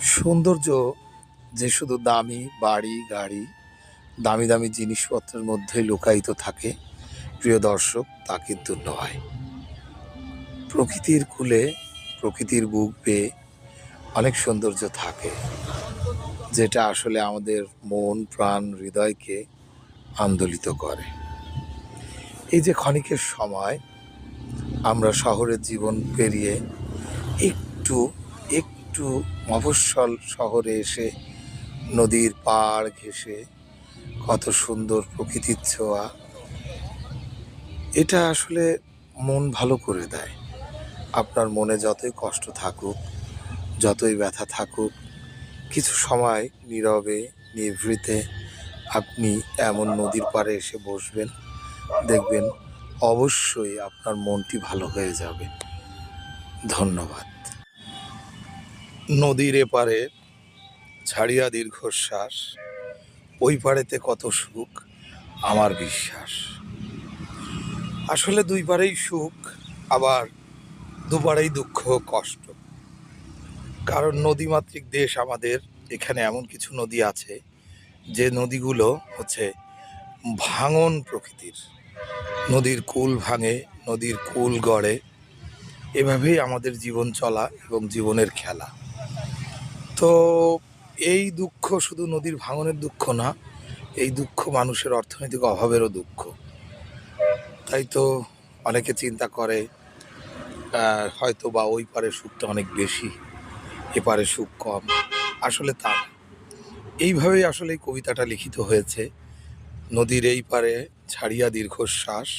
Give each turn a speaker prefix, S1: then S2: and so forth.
S1: সৌন্দর্য যে শুধু দামি বাড়ি গাড়ি, দামি দামি জিনিসপত্রের মধ্যেই লুকায়িত থাকে, প্রিয় দর্শক, তা কিন্তু নয়। প্রকৃতির কূলে, প্রকৃতির বুক বেয়ে অনেক সৌন্দর্য থাকে, যেটা আসলে আমাদের মন প্রাণ হৃদয়কে আন্দোলিত করে। এই যে ক্ষণিকের সময় আমরা শহরের জীবন পেরিয়ে একটু একটু মফস্বল শহরে এসে নদীর পাড় ঘেঁষে কত সুন্দর প্রকৃতির ছোঁয়া, এটা আসলে মন ভালো করে দেয়। আপনার মনে যতই কষ্ট থাকুক, যতই ব্যথা থাকুক, কিছু সময় নীরবে নিভৃতে আপনি এমন নদীর পাড়ে এসে বসবেন, দেখবেন অবশ্যই আপনার মনটি ভালো হয়ে যাবে। ধন্যবাদ। নদীর এপারে ছাড়িয়া দীর্ঘশ্বাস, ওই পাড়েতে কত সুখ আমার বিশ্বাস। আসলে দুই পাড়েই সুখ, আবার দুপাড়েই দুঃখ কষ্ট। কারণ নদীমাতৃক দেশ আমাদের, এখানে এমন কিছু নদী আছে যে নদীগুলো হচ্ছে ভাঙন প্রকৃতির। নদীর কূল ভাঙে, নদীর কূল গড়ে, এভাবেই আমাদের জীবন চলা এবং জীবনের খেলা। তো এই দুঃখ শুধু নদীর ভাঙনের দুঃখ না, এই দুঃখ মানুষের অর্থনৈতিক অভাবেরও দুঃখ। তাই তো অনেকে চিন্তা করে হয়তো বা ওই পারে সুখটা অনেক বেশি, এপারে সুখ কম। আসলে তা না। এইভাবেই আসলে এই কবিতাটা লিখিত হয়েছে। নদীর এই পারে ছাড়িয়া দীর্ঘশ্বাস,